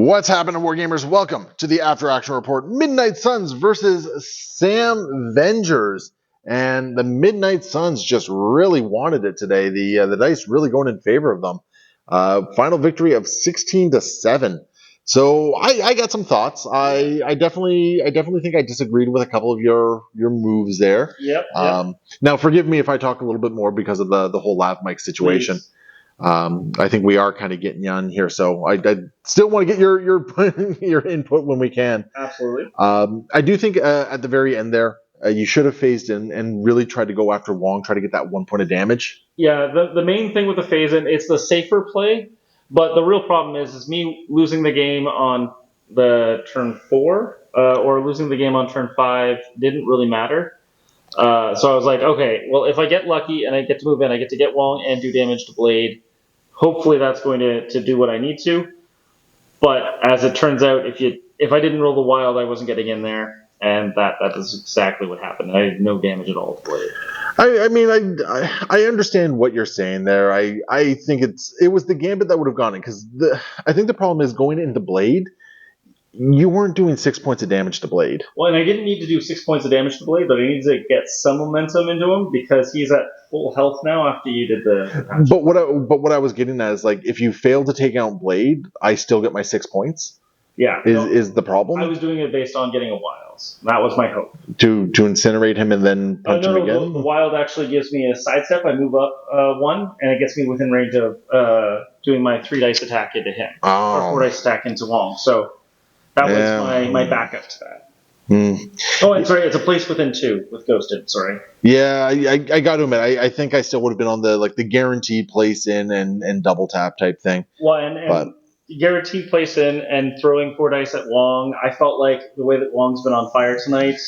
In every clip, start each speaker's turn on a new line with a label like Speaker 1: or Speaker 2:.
Speaker 1: What's happening, Wargamers? Welcome to the After Action Report. Midnight Suns versus Sam Avengers. And the Midnight Suns just really wanted it today. The dice really going in favor of them. Final victory of 16-7. So I got some thoughts. I definitely think I disagreed with a couple of your moves there.
Speaker 2: Yep.
Speaker 1: Now forgive me if I talk a little bit more because of the whole lav mic situation.
Speaker 2: Please.
Speaker 1: I think we are kind of getting you on here, so I still want to get your your input when we can.
Speaker 2: Absolutely.
Speaker 1: I do think at the very end there, you should have phased in and really tried to go after Wong, try to get that 1 point of damage.
Speaker 2: Yeah, the main thing with the phase in, it's the safer play, but the real problem is me losing the game on the turn 4 or losing the game on turn 5 didn't really matter. So I was like, okay, well, if I get lucky and I get to move in, I get to get Wong and do damage to Blade. Hopefully that's going to do what I need to. But as it turns out, if I didn't roll the wild, I wasn't getting in there, and that is exactly what happened. I had no damage at all to Blade.
Speaker 1: I understand what you're saying there. I think it was the gambit that would have gone in, because I think the problem is going into Blade. You weren't doing 6 points of damage to Blade.
Speaker 2: Well, and I didn't need to do 6 points of damage to Blade, but I needed to get some momentum into him because he's at full health now after you did the patch.
Speaker 1: But what I was getting at is, like, if you fail to take out Blade, I still get my 6 points.
Speaker 2: Yeah.
Speaker 1: Is the problem?
Speaker 2: I was doing it based on getting a wild. That was my hope.
Speaker 1: To incinerate him and then punch him again?
Speaker 2: The wild actually gives me a sidestep. I move up 1, and it gets me within range of doing my 3 dice attack into him. Or 4 dice attack into Wong. So that was my backup to that. Oh, and sorry, it's a place within 2 with Ghosted. Sorry.
Speaker 1: Yeah, I got to admit, I think I still would have been on the guaranteed place in and double tap type thing.
Speaker 2: Well, and guaranteed place in and throwing 4 dice at Wong. I felt like the way that Wong's been on fire tonight,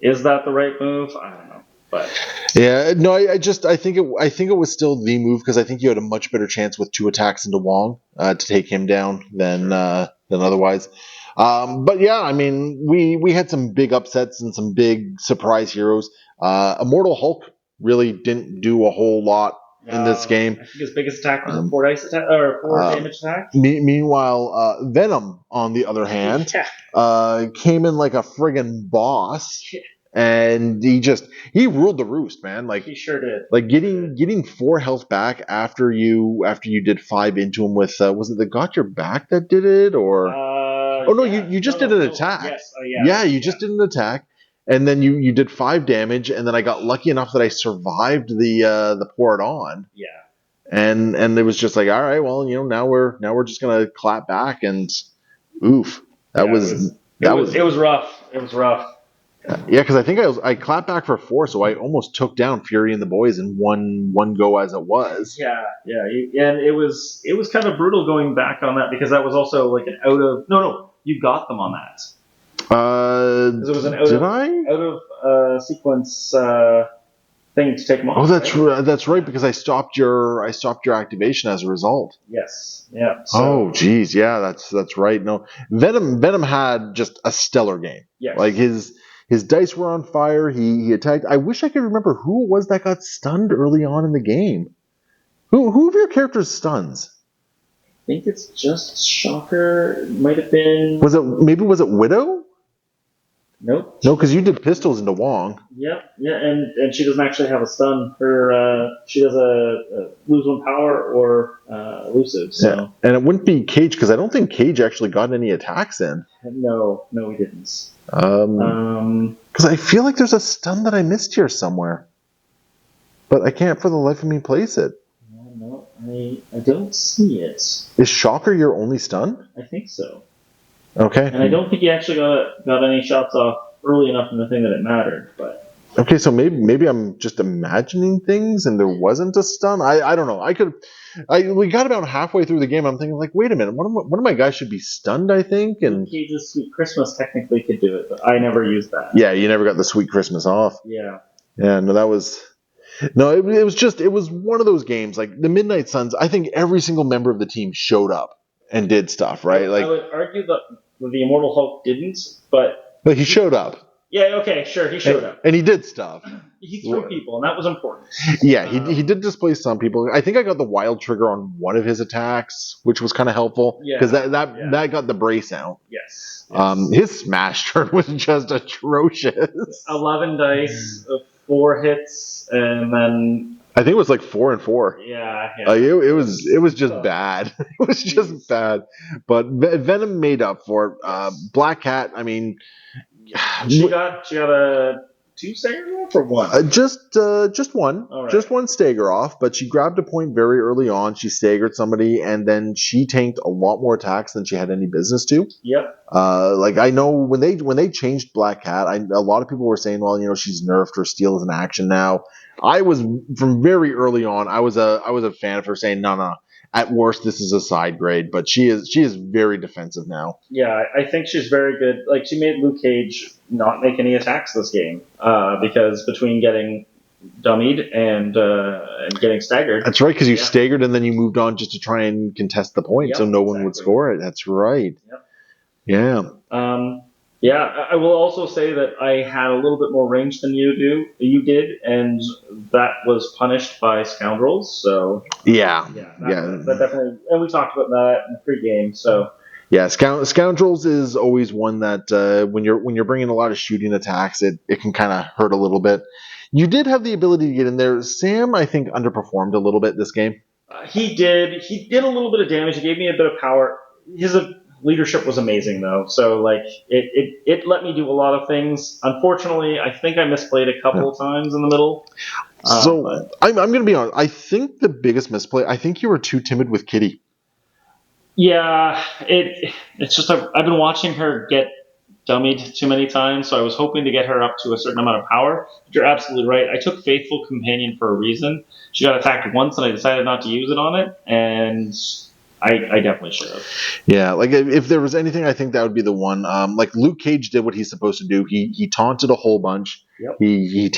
Speaker 2: is that the right move? I don't know, but
Speaker 1: yeah, no, I think it was still the move because I think you had a much better chance with 2 attacks into Wong to take him down than otherwise. But yeah, I mean, we had some big upsets and some big surprise heroes. Immortal Hulk really didn't do a whole lot in this game.
Speaker 2: I think his biggest attack was a 4 dice attack or 4 damage attack.
Speaker 1: Meanwhile, Venom, on the other hand, came in like a friggin' boss. Yeah. And he ruled the roost, man. Like,
Speaker 2: he sure did.
Speaker 1: Like getting 4 health back after you did 5 into him with was it the Got Your Back that did it, or you just did an attack.
Speaker 2: Yes.
Speaker 1: You just did an attack, and then you did 5 damage, and then I got lucky enough that I survived the pour it on.
Speaker 2: Yeah.
Speaker 1: And it was just like, all right, well, now we're just gonna clap back, and oof, it was
Speaker 2: rough. It was rough.
Speaker 1: Yeah, because I think I clapped back for 4, so I almost took down Fury and the boys in one go as it was.
Speaker 2: Yeah, and it was kind of brutal going back on that because that was also like an you got them on that. It was an out of sequence thing to take them off.
Speaker 1: Oh, that's right, because I stopped your activation as a result.
Speaker 2: Yes, yeah.
Speaker 1: So. Oh, geez, yeah, that's right. No, Venom had just a stellar game.
Speaker 2: Yes,
Speaker 1: like his dice were on fire. He attacked. I wish I could remember who it was that got stunned early on in the game. Who of your characters stuns?
Speaker 2: I think it's just Shocker. It might have been.
Speaker 1: Was it Widow?
Speaker 2: Nope.
Speaker 1: No, because you did pistols into Wong.
Speaker 2: Yeah, and she doesn't actually have a stun. She does a lose 1 power or elusive. So.
Speaker 1: Yeah. And it wouldn't be Cage because I don't think Cage actually got any attacks in.
Speaker 2: No, he didn't.
Speaker 1: Because I feel like there's a stun that I missed here somewhere, but I can't for the life of me place it.
Speaker 2: No, I don't see it.
Speaker 1: Is Shocker your only stun?
Speaker 2: I think so.
Speaker 1: Okay.
Speaker 2: And I don't think he actually got any shots off early enough in the thing that it mattered. But
Speaker 1: okay, so maybe I'm just imagining things and there wasn't a stun. I don't know. We got about halfway through the game. I'm thinking, like, wait a minute, one of my guys should be stunned, I think. And
Speaker 2: Cage's Sweet Christmas technically could do it, but I never used that.
Speaker 1: Yeah, you never got the Sweet Christmas off.
Speaker 2: Yeah.
Speaker 1: Yeah, no, that was. No, it was one of those games. Like the Midnight Suns, I think every single member of the team showed up and did stuff, right?
Speaker 2: I would argue that the Immortal Hulk didn't, but
Speaker 1: he showed up.
Speaker 2: Yeah, okay, sure, he showed up.
Speaker 1: And he did stuff.
Speaker 2: He threw people, and that was important.
Speaker 1: Yeah, he did displace some people. I think I got the wild trigger on one of his attacks, which was kind of helpul because that got the brace out.
Speaker 2: Yes.
Speaker 1: His smash turn was just atrocious.
Speaker 2: 11 dice, 4 hits, and then
Speaker 1: I think it was like 4 and 4.
Speaker 2: yeah.
Speaker 1: It was just bad. It was just bad. But Venom made up for it. Black Cat, I mean,
Speaker 2: she got a 2 stagger off or 1?
Speaker 1: Just one,
Speaker 2: right.
Speaker 1: Just one stagger off. But she grabbed a point very early on. She staggered somebody, and then she tanked a lot more attacks than she had any business to.
Speaker 2: Yep.
Speaker 1: Like I know when they changed Black Cat, a lot of people were saying, well, she's nerfed or Steel is an action now. I was from very early on. I was a fan of her saying, no. At worst, this is a side grade, but she is very defensive now.
Speaker 2: Yeah, I think she's very good. Like she made Luke Cage not make any attacks this game because between getting dummied and getting staggered.
Speaker 1: That's right, because you staggered and then you moved on just to try and contest the point, so no one would score it. That's right.
Speaker 2: Yep.
Speaker 1: Yeah.
Speaker 2: I will also say that I had a little bit more range than you did, and that was punished by Scoundrels. So that definitely, and we talked about that in the pregame. So
Speaker 1: yeah, Scoundrels is always one that when you're bringing a lot of shooting attacks, it can kind of hurt a little bit. You did have the ability to get in there. Sam, I think, underperformed a little bit this game.
Speaker 2: He did a little bit of damage. He gave me a bit of power. His leadership was amazing though, so like it let me do a lot of things. Unfortunately, I think I misplayed a couple of times in the middle.
Speaker 1: I'm going to be honest. I think the biggest misplay. I think you were too timid with Kitty.
Speaker 2: Yeah, it's just I've been watching her get dummied too many times, so I was hoping to get her up to a certain amount of power. But you're absolutely right. I took Faithful Companion for a reason. She got attacked once, and I decided not to use it on it, and I definitely should have.
Speaker 1: Yeah, like if there was anything, I think that would be the one. Like Luke Cage did what he's supposed to do. He taunted a whole bunch.
Speaker 2: Yep.
Speaker 1: He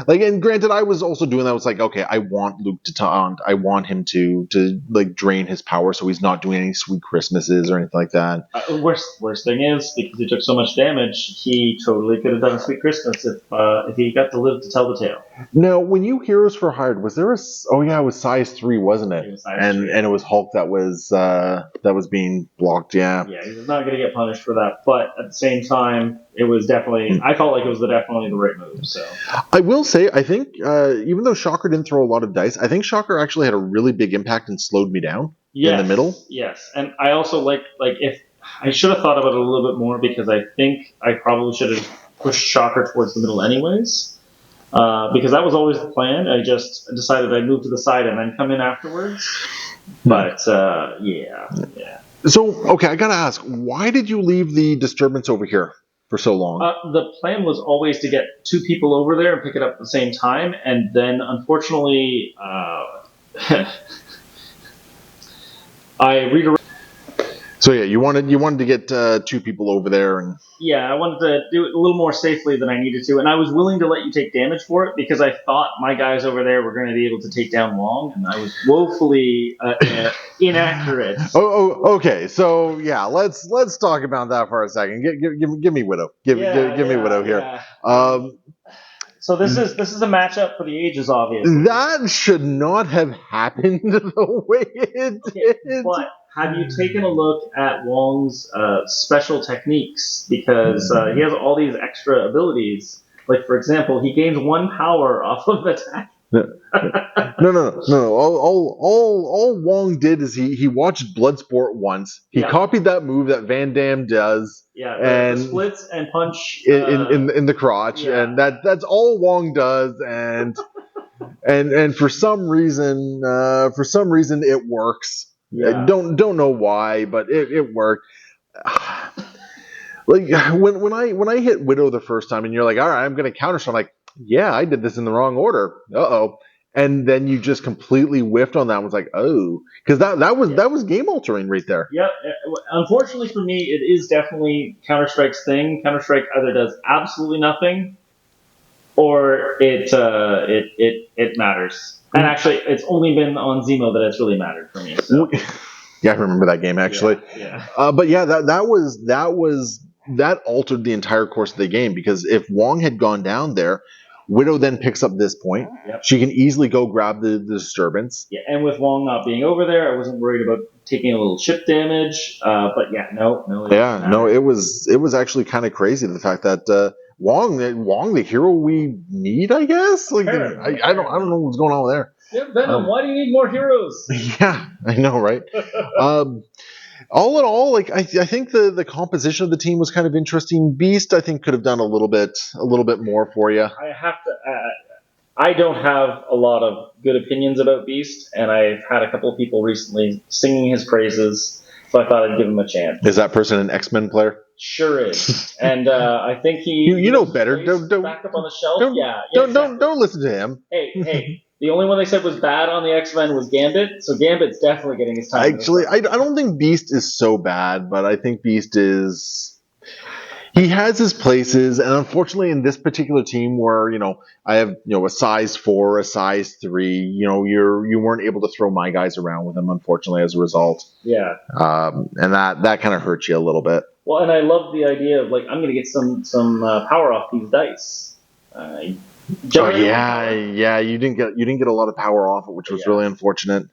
Speaker 1: like, and granted, I was also doing that. I was like, okay, I want Luke to taunt. I want him to like drain his power, so he's not doing any Sweet Christmases or anything like that.
Speaker 2: Worst thing is because he took so much damage, he totally could have done a Sweet Christmas if he got to live to tell the tale.
Speaker 1: Now, when you Heroes for Hired, was there a? Oh yeah, it was size 3, wasn't it?
Speaker 2: It was size 3.
Speaker 1: And it was Hulk that was being blocked. Yeah.
Speaker 2: Yeah, he was not going to get punished for that, but at the same time, it was definitely. I felt like it was definitely the right move. So
Speaker 1: I will say, I think even though Shocker didn't throw a lot of dice, I think Shocker actually had a really big impact and slowed me down in the middle.
Speaker 2: Yes, and I also like if I should have thought about it a little bit more because I think I probably should have pushed Shocker towards the middle anyways. Because that was always the plan. I just decided I'd move to the side and then come in afterwards. But yeah.
Speaker 1: So okay, I gotta ask, why did you leave the disturbance over here for so long?
Speaker 2: The plan was always to get 2 people over there and pick it up at the same time, and then unfortunately, I redirected.
Speaker 1: So yeah, you wanted to get 2 people over there, and
Speaker 2: yeah, I wanted to do it a little more safely than I needed to, and I was willing to let you take damage for it because I thought my guys over there were going to be able to take down Wong, and I was woefully inaccurate.
Speaker 1: Oh, okay. So yeah, let's talk about that for a second. Give me Widow. Give me Widow here.
Speaker 2: Yeah. So this is a matchup for the ages, obviously.
Speaker 1: That should not have happened the way it did.
Speaker 2: But have you taken a look at Wong's special techniques? Because he has all these extra abilities. Like, for example, he gains 1 power off of attack.
Speaker 1: No. All Wong did is he watched Bloodsport once. He copied that move that Van Damme does.
Speaker 2: Yeah,
Speaker 1: and
Speaker 2: the splits and punch
Speaker 1: in the crotch, and that's all Wong does. And for some reason it works.
Speaker 2: Yeah.
Speaker 1: Don't know why, but it worked. Like when I hit Widow the first time, and you're like, all right, I'm gonna counter. So I'm like, yeah, I did this in the wrong order. And then you just completely whiffed on that. I was like, oh, because that was game altering right there.
Speaker 2: Yep. Unfortunately for me, it is definitely Counter-Strike's thing. Counter-Strike either does absolutely nothing, or it matters. And actually, it's only been on Zemo that it's really mattered for me. So.
Speaker 1: Yeah, I remember that game actually.
Speaker 2: Yeah.
Speaker 1: But yeah, that was that altered the entire course of the game, because if Wong had gone down there, Widow then picks up this point.
Speaker 2: Yep.
Speaker 1: She can easily go grab the disturbance.
Speaker 2: Yeah, and with Wong not being over there, I wasn't worried about taking a little chip damage. But yeah, no.
Speaker 1: It was actually kind of crazy, the fact that Wong, the hero we need, I guess. Like, I don't know what's going on there.
Speaker 2: Yeah, Venom. Why do you need more heroes?
Speaker 1: Yeah, I know, right? All in all, like I think the composition of the team was kind of interesting. Beast, I think, could have done a little bit more for you.
Speaker 2: I have to. I don't have a lot of good opinions about Beast, and I've had a couple of people recently singing his praises, so I thought I'd give him a chance.
Speaker 1: Is that person an X-Men player?
Speaker 2: Sure is, and I think he.
Speaker 1: You know better. Don't
Speaker 2: back up on the shelf.
Speaker 1: Don't listen to him.
Speaker 2: Hey. The only one they said was bad on the X-Men was Gambit, so Gambit's definitely getting his time.
Speaker 1: Actually, I don't think Beast is so bad, but I think Beast is... He has his places, and unfortunately in this particular team where, I have, a size 4, a size 3, you weren't able to throw my guys around with him, unfortunately, as a result.
Speaker 2: Yeah.
Speaker 1: And that kind of hurts you a little bit.
Speaker 2: Well, and I love the idea of, I'm going to get some power off these dice.
Speaker 1: Yeah. You didn't get a lot of power off it, which was really unfortunate.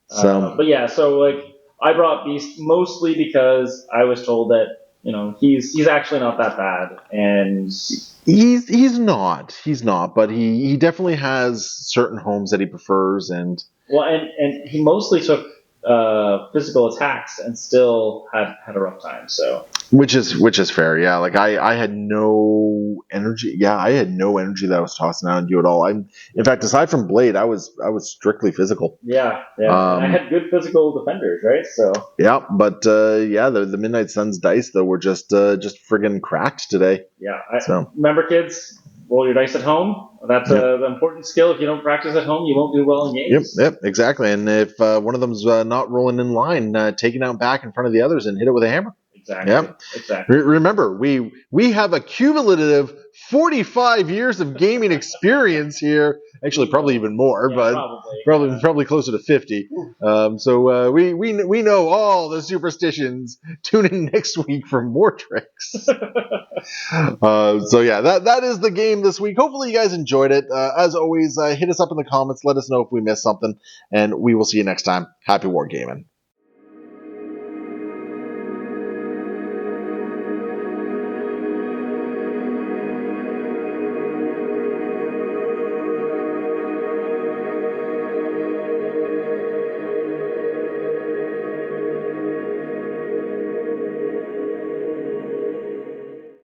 Speaker 1: So,
Speaker 2: so I brought Beast mostly because I was told that he's actually not that bad, and
Speaker 1: he's not, but he definitely has certain homes that he prefers, and
Speaker 2: he mostly took physical attacks and still had a rough time. So
Speaker 1: which is fair, yeah. Like I had no energy. Yeah, I had no energy that I was tossing out on you at all. In fact, aside from Blade, I was strictly physical.
Speaker 2: Yeah. I had good physical defenders, right? So
Speaker 1: yeah, but the Midnight Suns dice though were just friggin' cracked today.
Speaker 2: Yeah. Remember, kids, roll your dice at home. That's the important skill. If you don't practice at home, you won't do well in games.
Speaker 1: Yep, exactly. And if one of them's not rolling in line, take it out back in front of the others and hit it with a hammer.
Speaker 2: Exactly.
Speaker 1: Yep.
Speaker 2: Exactly.
Speaker 1: Remember, we have a cumulative 45 years of gaming experience here. Actually, probably even more, but probably closer to 50. So we know all the superstitions. Tune in next week for more tricks. So yeah, that is the game this week. Hopefully you guys enjoyed it. As always, hit us up in the comments. Let us know if we missed something, and we will see you next time. Happy wargaming.